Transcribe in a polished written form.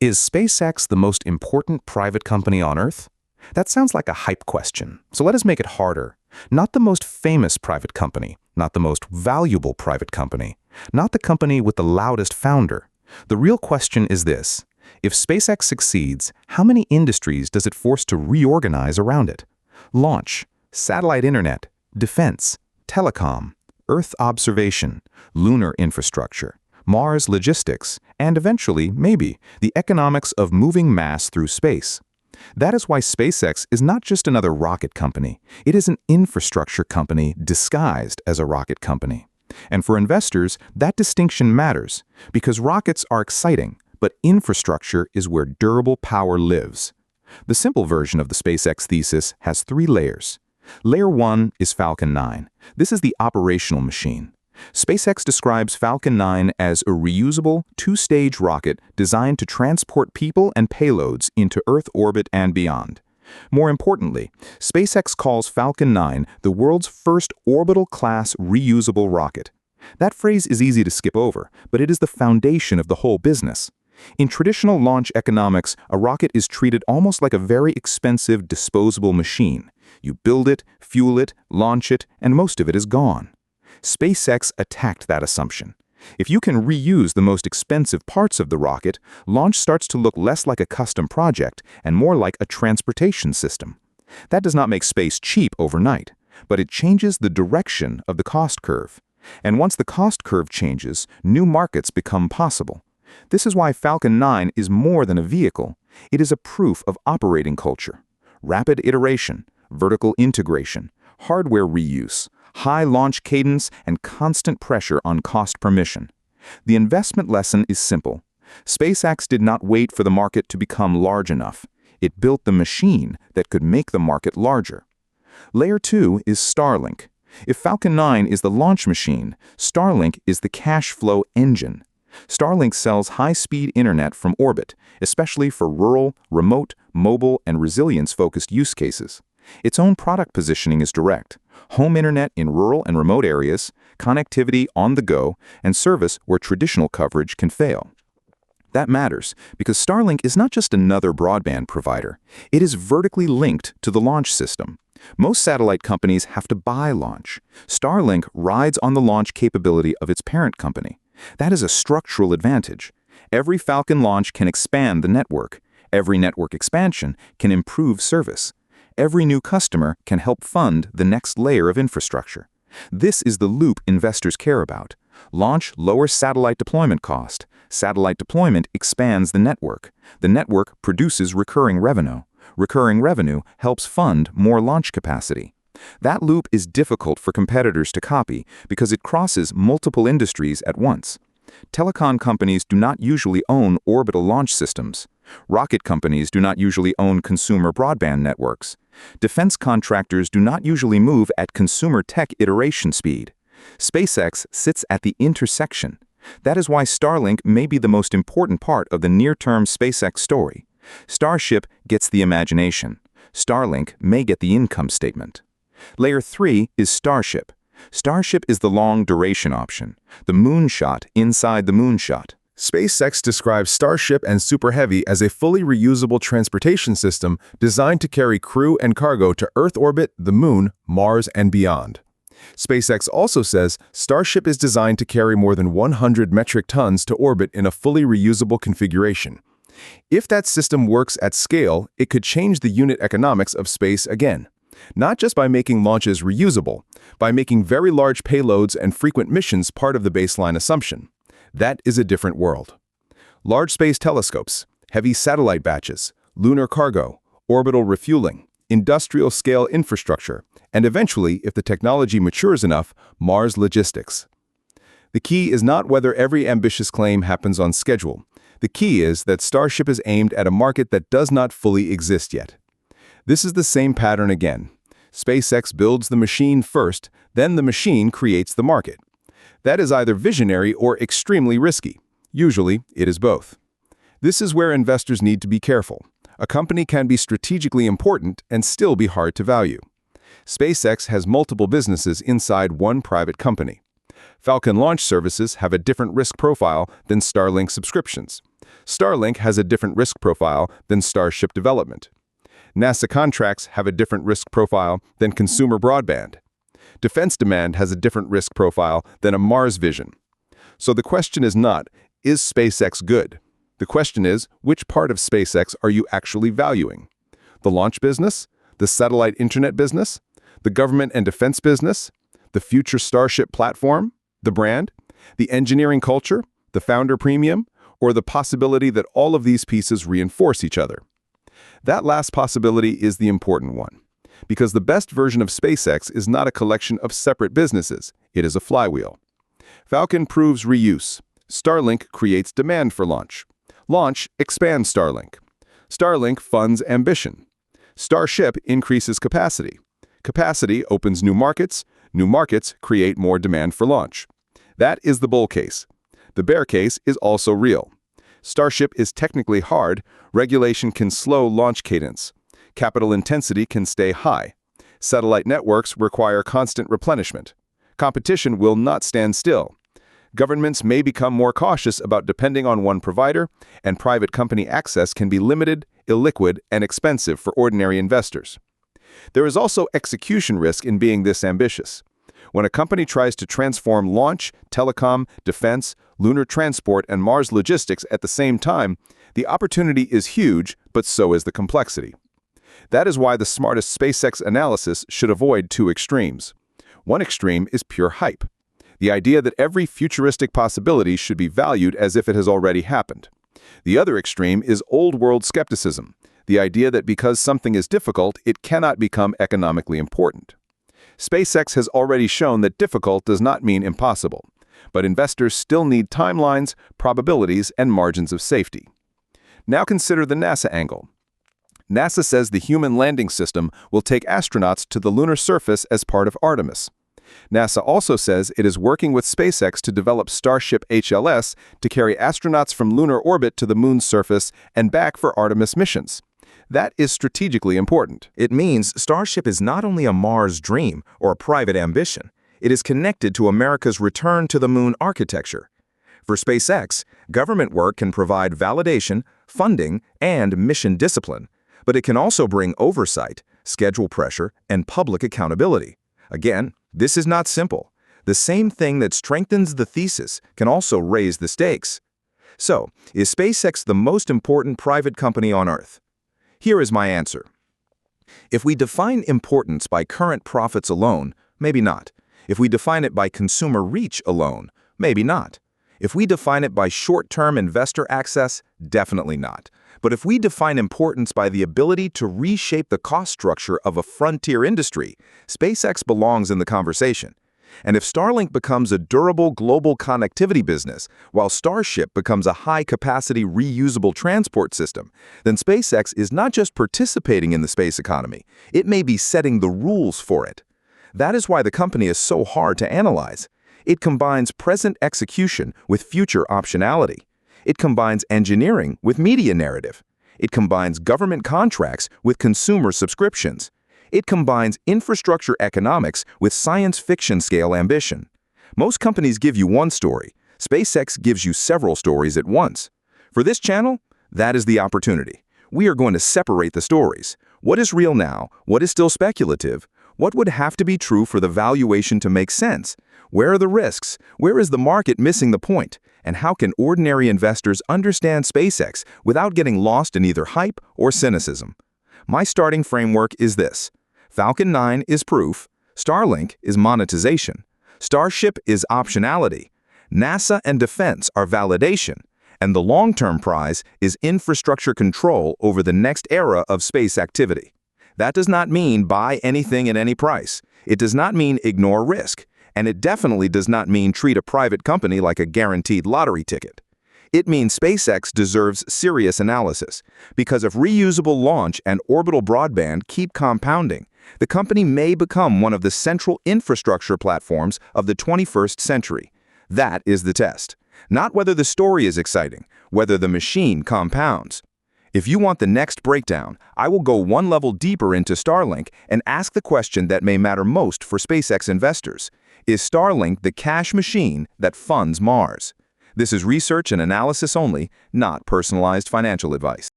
Is SpaceX the most important private company on Earth? That sounds like a hype question, so let us make it harder. Not the most famous private company, not the most valuable private company, not the company with the loudest founder. The real question is this: if SpaceX succeeds, how many industries does it force to reorganize around it? Launch, satellite internet, defense, telecom, Earth observation, lunar infrastructure, Mars logistics, and eventually, maybe, the economics of moving mass through space. That is why SpaceX is not just another rocket company. It is an infrastructure company disguised as a rocket company. And for investors, that distinction matters, because rockets are exciting, but infrastructure is where durable power lives. The simple version of the SpaceX thesis has 3 layers. Layer 1 is Falcon 9. This is the operational machine. SpaceX describes Falcon 9 as a reusable, 2-stage rocket designed to transport people and payloads into Earth orbit and beyond. More importantly, SpaceX calls Falcon 9 the world's first orbital-class reusable rocket. That phrase is easy to skip over, but it is the foundation of the whole business. In traditional launch economics, a rocket is treated almost like a very expensive, disposable machine. You build it, fuel it, launch it, and most of it is gone. SpaceX attacked that assumption. If you can reuse the most expensive parts of the rocket, launch starts to look less like a custom project and more like a transportation system. That does not make space cheap overnight, but it changes the direction of the cost curve. And once the cost curve changes, new markets become possible. This is why Falcon 9 is more than a vehicle. It is a proof of operating culture. Rapid iteration, vertical integration, hardware reuse, high launch cadence, and constant pressure on cost per mission. The investment lesson is simple. SpaceX did not wait for the market to become large enough. It built the machine that could make the market larger. Layer 2 is Starlink. If Falcon 9 is the launch machine, Starlink is the cash flow engine. Starlink sells high-speed internet from orbit, especially for rural, remote, mobile, and resilience-focused use cases. Its own product positioning is direct: home internet in rural and remote areas, connectivity on the go, and service where traditional coverage can fail. That matters because Starlink is not just another broadband provider. It is vertically linked to the launch system. Most satellite companies have to buy launch. Starlink rides on the launch capability of its parent company. That is a structural advantage. Every Falcon launch can expand the network. Every network expansion can improve service. Every new customer can help fund the next layer of infrastructure. This is the loop investors care about. Launch lowers satellite deployment cost. Satellite deployment expands the network. The network produces recurring revenue. Recurring revenue helps fund more launch capacity. That loop is difficult for competitors to copy because it crosses multiple industries at once. Telecom companies do not usually own orbital launch systems. Rocket companies do not usually own consumer broadband networks. Defense contractors do not usually move at consumer tech iteration speed. SpaceX sits at the intersection. That is why Starlink may be the most important part of the near-term SpaceX story. Starship gets the imagination. Starlink may get the income statement. Layer 3 is Starship. Starship is the long-duration option, the moonshot inside the moonshot. SpaceX describes Starship and Super Heavy as a fully reusable transportation system designed to carry crew and cargo to Earth orbit, the Moon, Mars, and beyond. SpaceX also says Starship is designed to carry more than 100 metric tons to orbit in a fully reusable configuration. If that system works at scale, it could change the unit economics of space again. Not just by making launches reusable, by making very large payloads and frequent missions part of the baseline assumption. That is a different world. Large space telescopes, heavy satellite batches, lunar cargo, orbital refueling, industrial-scale infrastructure, and eventually, if the technology matures enough, Mars logistics. The key is not whether every ambitious claim happens on schedule. The key is that Starship is aimed at a market that does not fully exist yet. This is the same pattern again. SpaceX builds the machine first, then the machine creates the market. That is either visionary or extremely risky. Usually, it is both. This is where investors need to be careful. A company can be strategically important and still be hard to value. SpaceX has multiple businesses inside one private company. Falcon launch services have a different risk profile than Starlink subscriptions. Starlink has a different risk profile than Starship development. NASA contracts have a different risk profile than consumer broadband. Defense demand has a different risk profile than a Mars vision. So the question is not, is SpaceX good? The question is, which part of SpaceX are you actually valuing? The launch business? The satellite internet business? The government and defense business? The future Starship platform? The brand? The engineering culture? The founder premium? Or the possibility that all of these pieces reinforce each other? That last possibility is the important one, because the best version of SpaceX is not a collection of separate businesses, it is a flywheel. Falcon proves reuse. Starlink creates demand for launch. Launch expands Starlink. Starlink funds ambition. Starship increases capacity. Capacity opens new markets. New markets create more demand for launch. That is the bull case. The bear case is also real. Starship is technically hard. Regulation can slow launch cadence. Capital intensity can stay high. Satellite networks require constant replenishment. Competition will not stand still. Governments may become more cautious about depending on one provider, and private company access can be limited, illiquid, and expensive for ordinary investors. There is also execution risk in being this ambitious. When a company tries to transform launch, telecom, defense, lunar transport, and Mars logistics at the same time, the opportunity is huge, but so is the complexity. That is why the smartest SpaceX analysis should avoid two extremes. One extreme is pure hype, the idea that every futuristic possibility should be valued as if it has already happened. The other extreme is old-world skepticism, the idea that because something is difficult, it cannot become economically important. SpaceX has already shown that difficult does not mean impossible, but investors still need timelines, probabilities, and margins of safety. Now consider the NASA angle. NASA says the human landing system will take astronauts to the lunar surface as part of Artemis. NASA also says it is working with SpaceX to develop Starship HLS to carry astronauts from lunar orbit to the moon's surface and back for Artemis missions. That is strategically important. It means Starship is not only a Mars dream or a private ambition, it is connected to America's return to the moon architecture. For SpaceX, government work can provide validation, funding, and mission discipline, but it can also bring oversight, schedule pressure, and public accountability. Again, this is not simple. The same thing that strengthens the thesis can also raise the stakes. So, is SpaceX the most important private company on Earth? Here is my answer. If we define importance by current profits alone, maybe not. If we define it by consumer reach alone, maybe not. If we define it by short-term investor access, definitely not. But if we define importance by the ability to reshape the cost structure of a frontier industry, SpaceX belongs in the conversation. And if Starlink becomes a durable global connectivity business, while Starship becomes a high-capacity reusable transport system, then SpaceX is not just participating in the space economy, it may be setting the rules for it. That is why the company is so hard to analyze. It combines present execution with future optionality. It combines engineering with media narrative. It combines government contracts with consumer subscriptions. It combines infrastructure economics with science fiction scale ambition. Most companies give you one story. SpaceX gives you several stories at once. For this channel, that is the opportunity. We are going to separate the stories. What is real now? What is still speculative? What would have to be true for the valuation to make sense? Where are the risks? Where is the market missing the point? And how can ordinary investors understand SpaceX without getting lost in either hype or cynicism? My starting framework is this. Falcon 9 is proof, Starlink is monetization, Starship is optionality, NASA and defense are validation, and the long-term prize is infrastructure control over the next era of space activity. That does not mean buy anything at any price. It does not mean ignore risk, and it definitely does not mean treat a private company like a guaranteed lottery ticket. It means SpaceX deserves serious analysis, because if reusable launch and orbital broadband keep compounding, the company may become one of the central infrastructure platforms of the 21st century. That is the test. Not whether the story is exciting, whether the machine compounds. If you want the next breakdown, I will go one level deeper into Starlink and ask the question that may matter most for SpaceX investors. Is Starlink the cash machine that funds Mars? This is research and analysis only, not personalized financial advice.